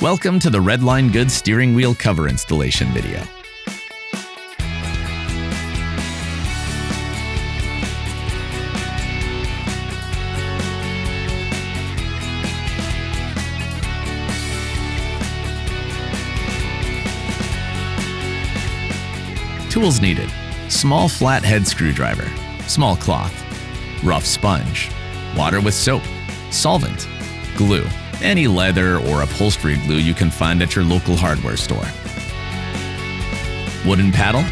Welcome to the RedlineGoods steering wheel cover installation video. Tools needed: small flathead screwdriver, small cloth, rough sponge, water with soap, solvent, glue, any leather or upholstery glue you can find at your local hardware store, wooden paddle,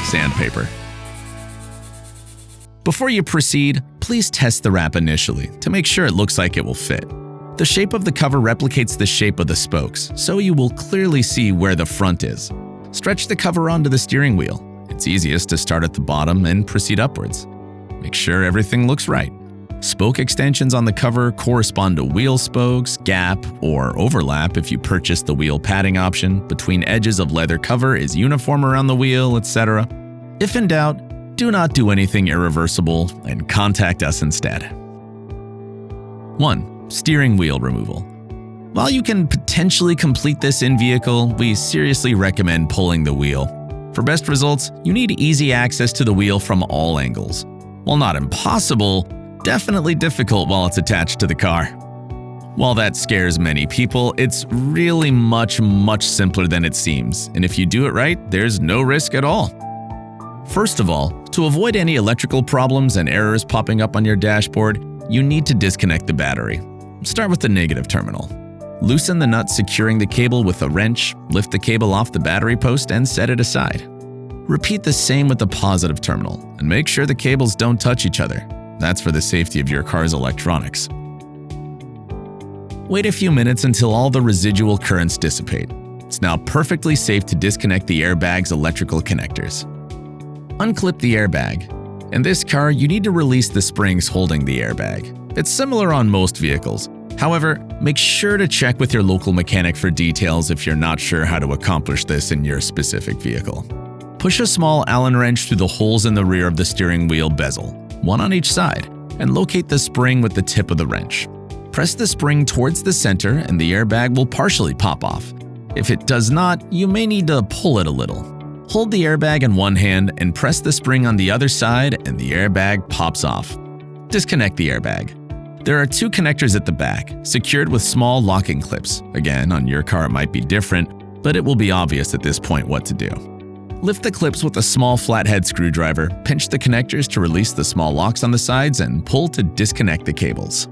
sandpaper. Before you proceed, please test the wrap initially to make sure it looks like it will fit. The shape of the cover replicates the shape of the spokes, so you will clearly see where the front is. Stretch the cover onto the steering wheel. It's easiest to start at the bottom and proceed upwards. Make sure everything looks right. Spoke extensions on the cover correspond to wheel spokes, gap, or overlap if you purchase the wheel padding option. Between edges of leather cover is uniform around the wheel, etc. If in doubt, do not do anything irreversible and contact us instead. 1. Steering wheel removal. While you can potentially complete this in vehicle, we seriously recommend pulling the wheel. For best results, you need easy access to the wheel from all angles. While not impossible, definitely difficult while it's attached to the car. While that scares many people, it's really much simpler than it seems, and if you do it right, there's no risk at all. First of all, to avoid any electrical problems and errors popping up on your dashboard, you need to disconnect the battery. Start with the negative terminal. Loosen the nut securing the cable with a wrench, lift the cable off the battery post and set it aside. Repeat the same with the positive terminal and make sure the cables don't touch each other. That's for the safety of your car's electronics. Wait a few minutes until all the residual currents dissipate. It's now perfectly safe to disconnect the airbag's electrical connectors. Unclip the airbag. In this car, you need to release the springs holding the airbag. It's similar on most vehicles. However, make sure to check with your local mechanic for details if you're not sure how to accomplish this in your specific vehicle. Push a small Allen wrench through the holes in the rear of the steering wheel bezel, one on each side, and locate the spring with the tip of the wrench. Press the spring towards the center and the airbag will partially pop off. If it does not, you may need to pull it a little. Hold the airbag in one hand and press the spring on the other side and the airbag pops off. Disconnect the airbag. There are 2 connectors at the back, secured with small locking clips. Again, on your car it might be different, but it will be obvious at this point what to do. Lift the clips with a small flathead screwdriver, pinch the connectors to release the small locks on the sides, and pull to disconnect the cables.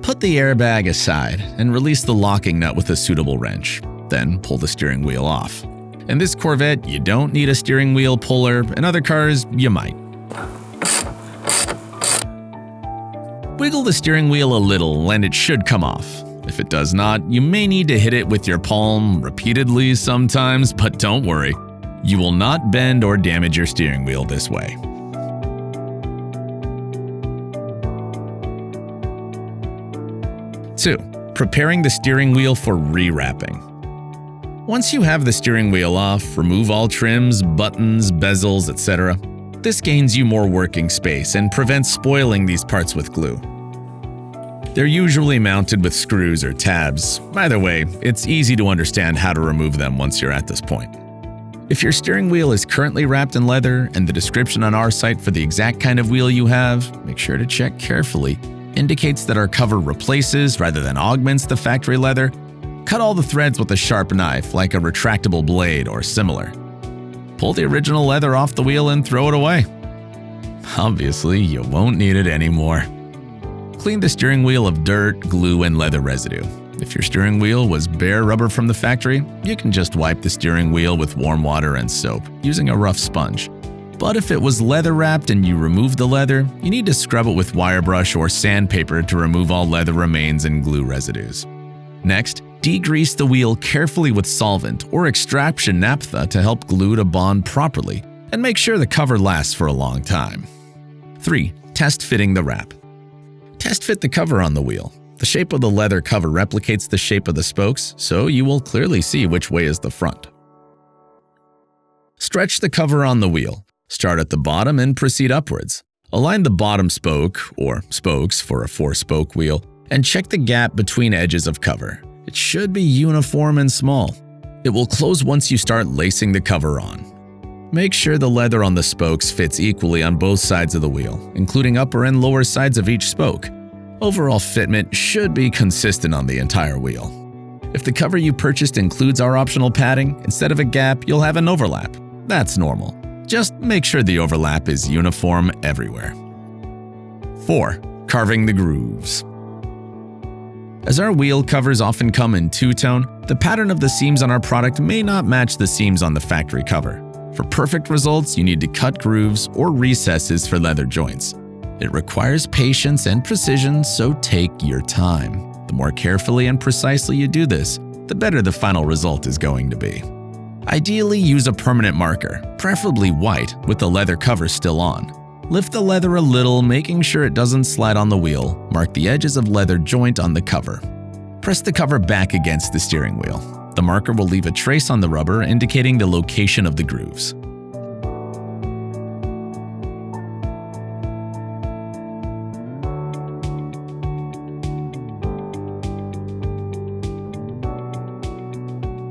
Put the airbag aside and release the locking nut with a suitable wrench. Then pull the steering wheel off. In this Corvette, you don't need a steering wheel puller. In other cars, you might. Wiggle the steering wheel a little and it should come off. If it does not, you may need to hit it with your palm repeatedly sometimes, but don't worry. You will not bend or damage your steering wheel this way. 2. Preparing the steering wheel for rewrapping. Once you have the steering wheel off, remove all trims, buttons, bezels, etc. This gains you more working space and prevents spoiling these parts with glue. They're usually mounted with screws or tabs. Either way, it's easy to understand how to remove them once you're at this point. If your steering wheel is currently wrapped in leather and the description on our site for the exact kind of wheel you have, make sure to check carefully, indicates that our cover replaces rather than augments the factory leather, cut all the threads with a sharp knife like a retractable blade or similar. Pull the original leather off the wheel and throw it away. Obviously, you won't need it anymore. Clean the steering wheel of dirt, glue, and leather residue. If your steering wheel was bare rubber from the factory, you can just wipe the steering wheel with warm water and soap using a rough sponge. But if it was leather wrapped and you removed the leather, you need to scrub it with wire brush or sandpaper to remove all leather remains and glue residues. Next, degrease the wheel carefully with solvent or extraction naphtha to help glue to bond properly and make sure the cover lasts for a long time. 3. Test fitting the wrap. Test fit the cover on the wheel. The shape of the leather cover replicates the shape of the spokes, so you will clearly see which way is the front. Stretch the cover on the wheel. Start at the bottom and proceed upwards. Align the bottom spoke, or spokes for a 4-spoke wheel, And check the gap between edges of cover. It should be uniform and small. It will close once you start lacing the cover on. Make sure the leather on the spokes fits equally on both sides of the wheel, including upper and lower sides of each spoke. Overall fitment should be consistent on the entire wheel. If the cover you purchased includes our optional padding, instead of a gap, you'll have an overlap. That's normal. Just make sure the overlap is uniform everywhere. 4. Carving the grooves. As our wheel covers often come in two-tone, the pattern of the seams on our product may not match the seams on the factory cover. For perfect results, you need to cut grooves or recesses for leather joints. It requires patience and precision, so take your time. The more carefully and precisely you do this, the better the final result is going to be. Ideally, use a permanent marker, preferably white, with the leather cover still on. Lift the leather a little, making sure it doesn't slide on the wheel. Mark the edges of leather joint on the cover. Press the cover back against the steering wheel. The marker will leave a trace on the rubber indicating the location of the grooves.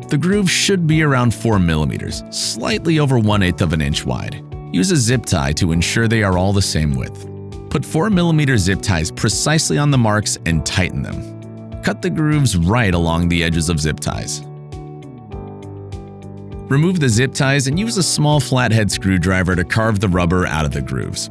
The groove should be around 4 mm, slightly over 1/8 of an inch wide. Use a zip tie to ensure they are all the same width. Put 4 mm zip ties precisely on the marks and tighten them. Cut the grooves right along the edges of zip ties. Remove the zip ties and use a small flathead screwdriver to carve the rubber out of the grooves.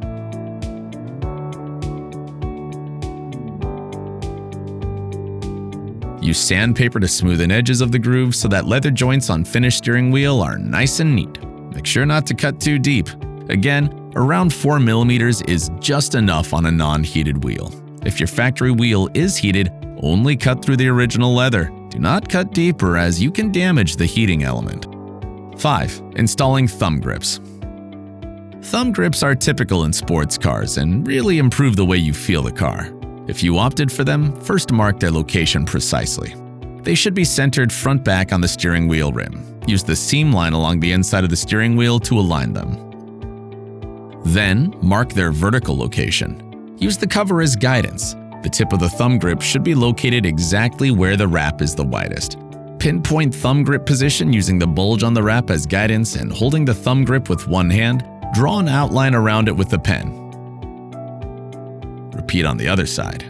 Use sandpaper to smoothen edges of the grooves so that leather joints on finished steering wheel are nice and neat. Make sure not to cut too deep. Again, around 4 mm is just enough on a non-heated wheel. If your factory wheel is heated, only cut through the original leather. Do not cut deeper as you can damage the heating element. 5. Installing thumb grips. Thumb grips are typical in sports cars and really improve the way you feel the car. If you opted for them, first mark their location precisely. They should be centered front-back on the steering wheel rim. Use the seam line along the inside of the steering wheel to align them. Then, mark their vertical location. Use the cover as guidance. The tip of the thumb grip should be located exactly where the wrap is the widest. Pinpoint thumb grip position using the bulge on the wrap as guidance and holding the thumb grip with one hand, draw an outline around it with the pen. Repeat on the other side.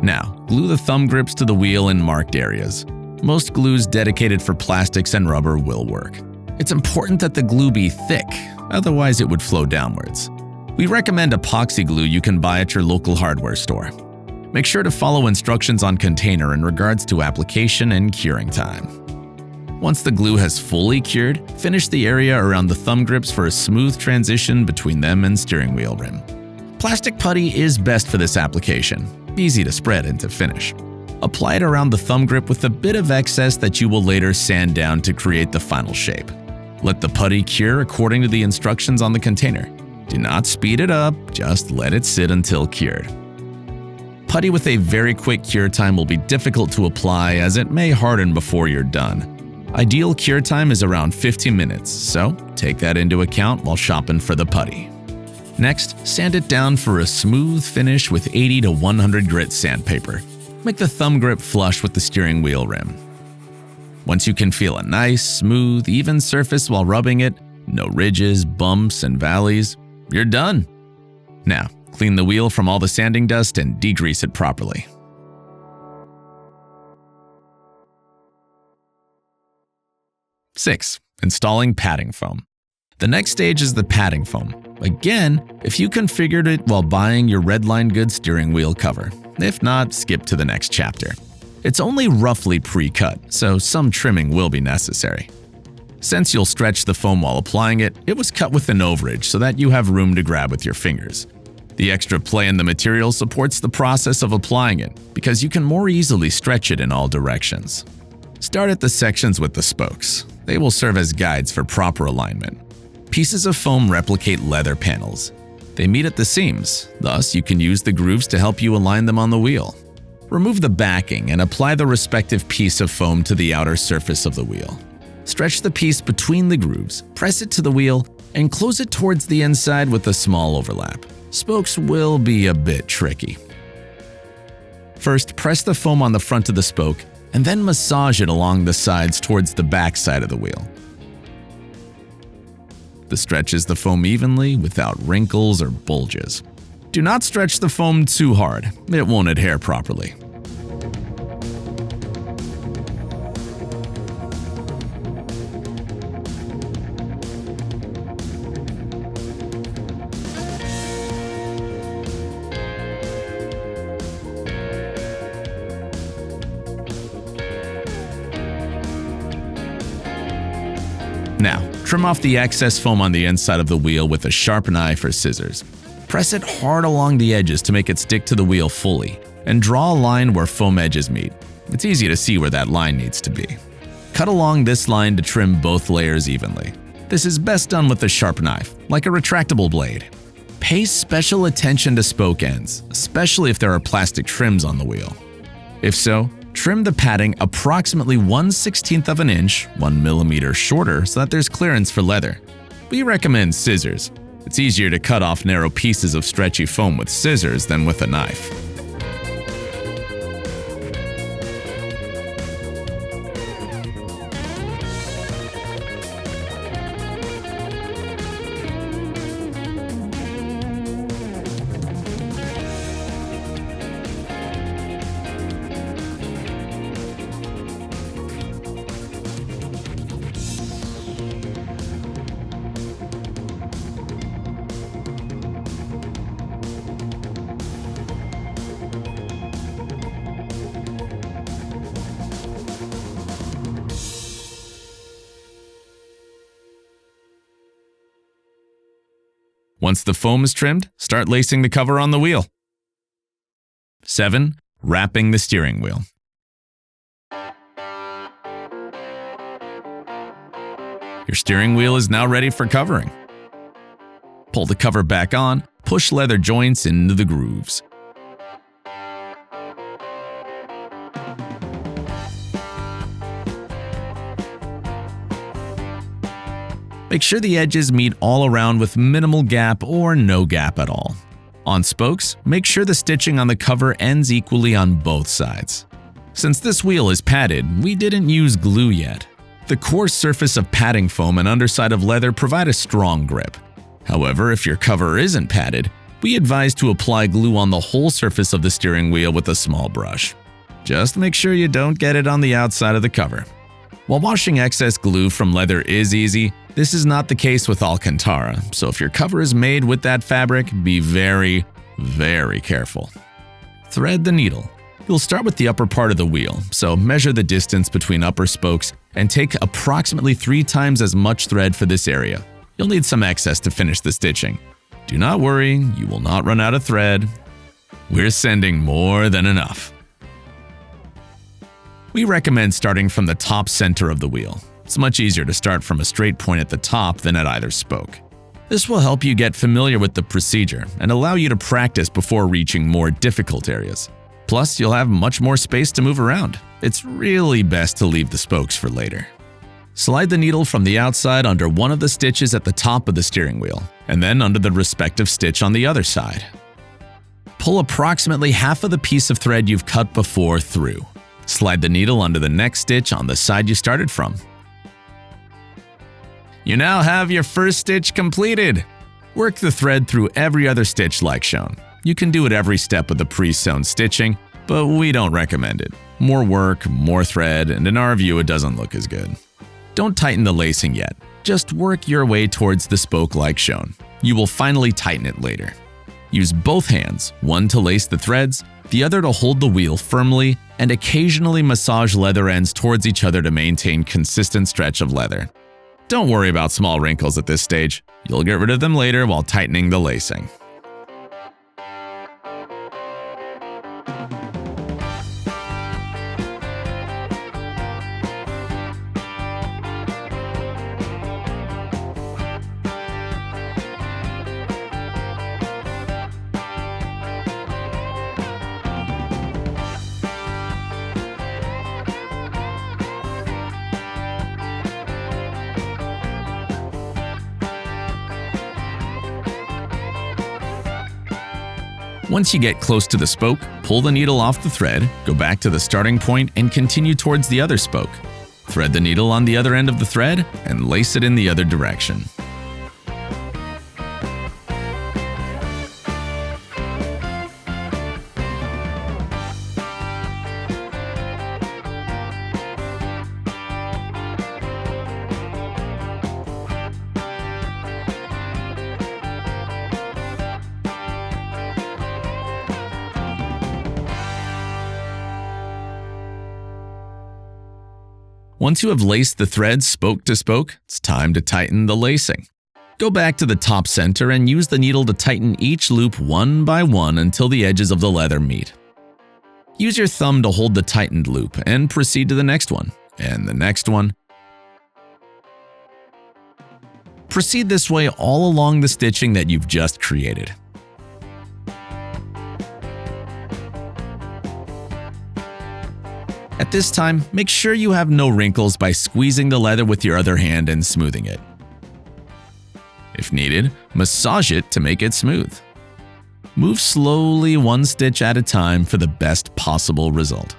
Now, glue the thumb grips to the wheel in marked areas. Most glues dedicated for plastics and rubber will work. It's important that the glue be thick, otherwise it would flow downwards. We recommend epoxy glue you can buy at your local hardware store. Make sure to follow instructions on container in regards to application and curing time. Once the glue has fully cured, finish the area around the thumb grips for a smooth transition between them and steering wheel rim. Plastic putty is best for this application, easy to spread and to finish. Apply it around the thumb grip with a bit of excess that you will later sand down to create the final shape. Let the putty cure according to the instructions on the container. Do not speed it up, just let it sit until cured. Putty with a very quick cure time will be difficult to apply as it may harden before you're done. Ideal cure time is around 15 minutes, so take that into account while shopping for the putty. Next, sand it down for a smooth finish with 80 to 100 grit sandpaper. Make the thumb grip flush with the steering wheel rim. Once you can feel a nice, smooth, even surface while rubbing it, no ridges, bumps, and valleys, you're done. Now, clean the wheel from all the sanding dust and degrease it properly. 6. Installing padding foam. The next stage is the padding foam. Again, if you configured it while buying your RedlineGoods steering wheel cover. If not, skip to the next chapter. It's only roughly pre-cut, so some trimming will be necessary. Since you'll stretch the foam while applying it, it was cut with an overage so that you have room to grab with your fingers. The extra play in the material supports the process of applying it because you can more easily stretch it in all directions. Start at the sections with the spokes. They will serve as guides for proper alignment. Pieces of foam replicate leather panels. They meet at the seams, thus you can use the grooves to help you align them on the wheel. Remove the backing and apply the respective piece of foam to the outer surface of the wheel. Stretch the piece between the grooves, press it to the wheel, and close it towards the inside with a small overlap. Spokes will be a bit tricky. First, press the foam on the front of the spoke and then massage it along the sides towards the back side of the wheel. This stretches the foam evenly without wrinkles or bulges. Do not stretch the foam too hard, it won't adhere properly. Now, trim off the excess foam on the inside of the wheel with a sharp knife or scissors. Press it hard along the edges to make it stick to the wheel fully, and draw a line where foam edges meet. It's easy to see where that line needs to be. Cut along this line to trim both layers evenly. This is best done with a sharp knife, like a retractable blade. Pay special attention to spoke ends, especially if there are plastic trims on the wheel. If so, trim the padding approximately 1/16 of an inch, 1 millimeter shorter so that there's clearance for leather. We recommend scissors. It's easier to cut off narrow pieces of stretchy foam with scissors than with a knife. Once the foam is trimmed, start lacing the cover on the wheel. 7. Wrapping the steering wheel. Your steering wheel is now ready for covering. Pull the cover back on, push leather joints into the grooves. Make sure the edges meet all around with minimal gap or no gap at all. On spokes, make sure the stitching on the cover ends equally on both sides. Since this wheel is padded, we didn't use glue yet. The coarse surface of padding foam and underside of leather provide a strong grip. However, if your cover isn't padded, we advise to apply glue on the whole surface of the steering wheel with a small brush. Just make sure you don't get it on the outside of the cover. While washing excess glue from leather is easy, this is not the case with Alcantara, so if your cover is made with that fabric, be very, very careful. Thread the needle. You'll start with the upper part of the wheel, so measure the distance between upper spokes and take approximately 3 times as much thread for this area. You'll need some excess to finish the stitching. Do not worry, you will not run out of thread. We're sending more than enough. We recommend starting from the top center of the wheel. It's much easier to start from a straight point at the top than at either spoke. This will help you get familiar with the procedure and allow you to practice before reaching more difficult areas. Plus, you'll have much more space to move around. It's really best to leave the spokes for later. Slide the needle from the outside under one of the stitches at the top of the steering wheel, and then under the respective stitch on the other side. Pull approximately half of the piece of thread you've cut before through. Slide the needle under the next stitch on the side you started from. You now have your first stitch completed. Work the thread through every other stitch like shown. You can do it every step of the pre-sewn stitching, but we don't recommend it. More work, more thread, and in our view, it doesn't look as good. Don't tighten the lacing yet. Just work your way towards the spoke like shown. You will finally tighten it later. Use both hands, one to lace the threads, the other to hold the wheel firmly, and occasionally massage leather ends towards each other to maintain consistent stretch of leather. Don't worry about small wrinkles at this stage. You'll get rid of them later while tightening the lacing. Once you get close to the spoke, pull the needle off the thread, go back to the starting point, and continue towards the other spoke. Thread the needle on the other end of the thread and lace it in the other direction. Once you have laced the thread spoke to spoke, it's time to tighten the lacing. Go back to the top center and use the needle to tighten each loop one by one until the edges of the leather meet. Use your thumb to hold the tightened loop and proceed to the next one, and the next one. Proceed this way all along the stitching that you've just created. At this time, make sure you have no wrinkles by squeezing the leather with your other hand and smoothing it. If needed, massage it to make it smooth. Move slowly one stitch at a time for the best possible result.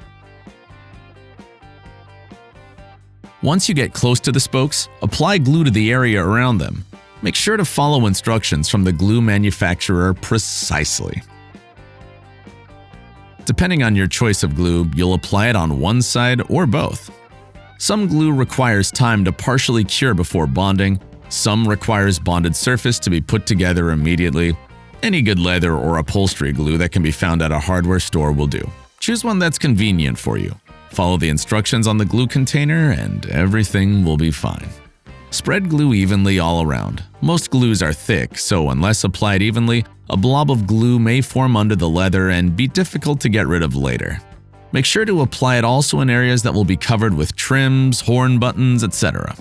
Once you get close to the spokes, apply glue to the area around them. Make sure to follow instructions from the glue manufacturer precisely. Depending on your choice of glue, you'll apply it on one side or both. Some glue requires time to partially cure before bonding, some requires bonded surface to be put together immediately. Any good leather or upholstery glue that can be found at a hardware store will do. Choose one that's convenient for you. Follow the instructions on the glue container and everything will be fine. Spread glue evenly all around. Most glues are thick, so unless applied evenly, a blob of glue may form under the leather and be difficult to get rid of later. Make sure to apply it also in areas that will be covered with trims, horn buttons, etc.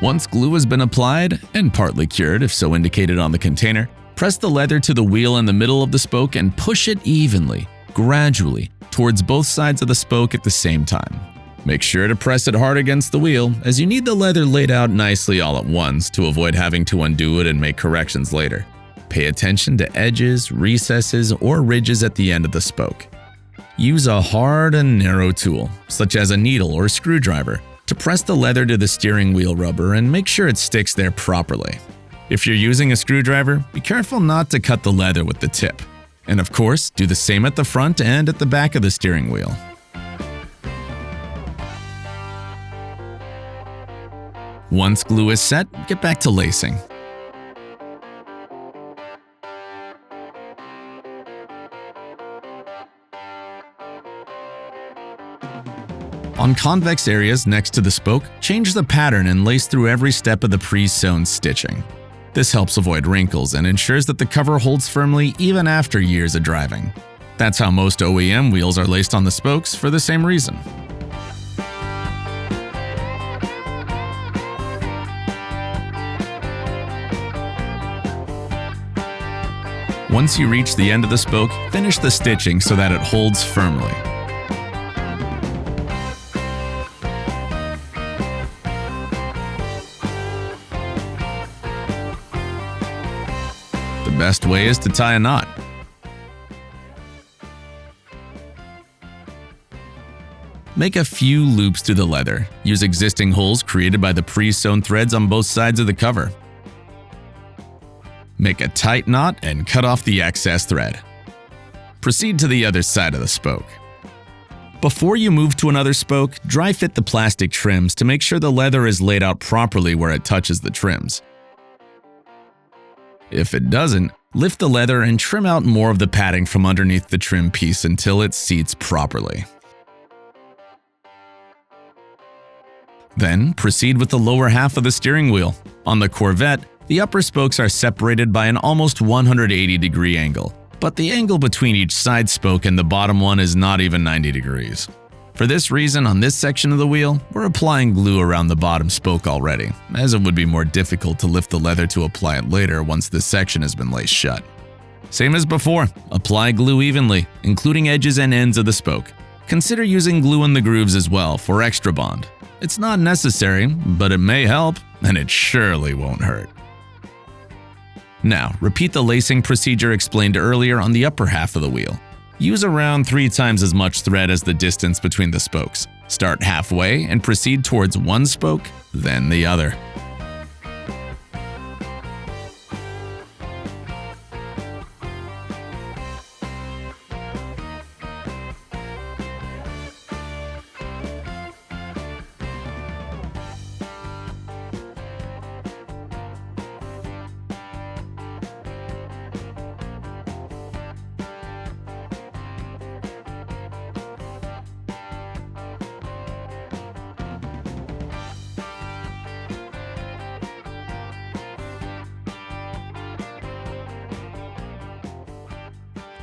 Once glue has been applied, and partly cured if so indicated on the container, press the leather to the wheel in the middle of the spoke and push it evenly, gradually, towards both sides of the spoke at the same time. Make sure to press it hard against the wheel, as you need the leather laid out nicely all at once to avoid having to undo it and make corrections later. Pay attention to edges, recesses, or ridges at the end of the spoke. Use a hard and narrow tool, such as a needle or screwdriver, to press the leather to the steering wheel rubber and make sure it sticks there properly. If you're using a screwdriver, be careful not to cut the leather with the tip. And of course, do the same at the front and at the back of the steering wheel. Once glue is set, get back to lacing. On convex areas next to the spoke, change the pattern and lace through every step of the pre-sewn stitching. This helps avoid wrinkles and ensures that the cover holds firmly even after years of driving. That's how most OEM wheels are laced on the spokes for the same reason. Once you reach the end of the spoke, finish the stitching so that it holds firmly. The best way is to tie a knot. Make a few loops through the leather. Use existing holes created by the pre-sewn threads on both sides of the cover. Make a tight knot and cut off the excess thread. Proceed to the other side of the spoke. Before you move to another spoke, dry fit the plastic trims to make sure the leather is laid out properly where it touches the trims. If it doesn't, lift the leather and trim out more of the padding from underneath the trim piece until it seats properly. Then proceed with the lower half of the steering wheel. On the Corvette, the upper spokes are separated by an almost 180-degree angle, but the angle between each side spoke and the bottom one is not even 90 degrees. For this reason, on this section of the wheel, we're applying glue around the bottom spoke already, as it would be more difficult to lift the leather to apply it later once this section has been laced shut. Same as before, apply glue evenly, including edges and ends of the spoke. Consider using glue in the grooves as well for extra bond. It's not necessary, but it may help, and it surely won't hurt. Now, repeat the lacing procedure explained earlier on the upper half of the wheel. Use around 3 times as much thread as the distance between the spokes. Start halfway and proceed towards one spoke, then the other.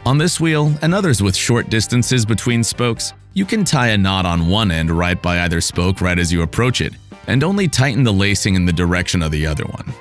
On this wheel, and others with short distances between spokes, you can tie a knot on one end right by either spoke right as you approach it, and only tighten the lacing in the direction of the other one.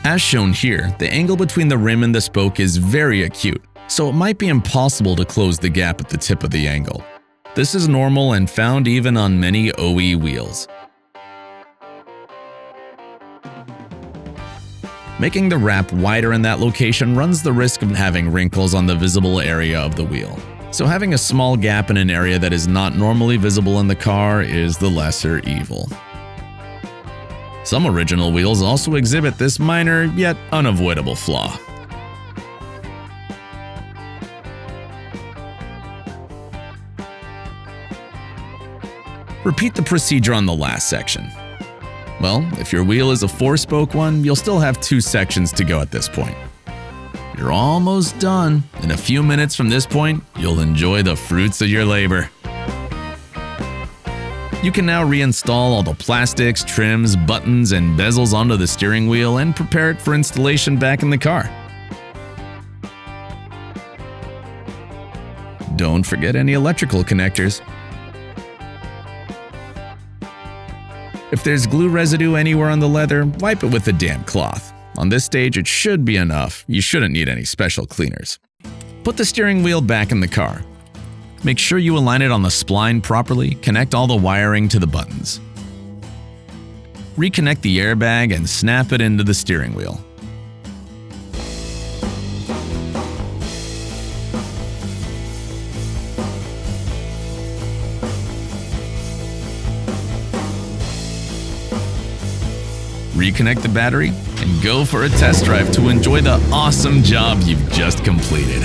As shown here, the angle between the rim and the spoke is very acute, so it might be impossible to close the gap at the tip of the angle. This is normal and found even on many OE wheels. Making the wrap wider in that location runs the risk of having wrinkles on the visible area of the wheel. So having a small gap in an area that is not normally visible in the car is the lesser evil. Some original wheels also exhibit this minor yet unavoidable flaw. Repeat the procedure on the last section. Well, if your wheel is a 4-spoke one, you'll still have 2 sections to go at this point. You're almost done. In a few minutes from this point, you'll enjoy the fruits of your labor. You can now reinstall all the plastics, trims, buttons, and bezels onto the steering wheel and prepare it for installation back in the car. Don't forget any electrical connectors. If there's glue residue anywhere on the leather, wipe it with a damp cloth. On this stage, it should be enough. You shouldn't need any special cleaners. Put the steering wheel back in the car. Make sure you align it on the spline properly, connect all the wiring to the buttons. Reconnect the airbag and snap it into the steering wheel. Reconnect the battery and go for a test drive to enjoy the awesome job you've just completed.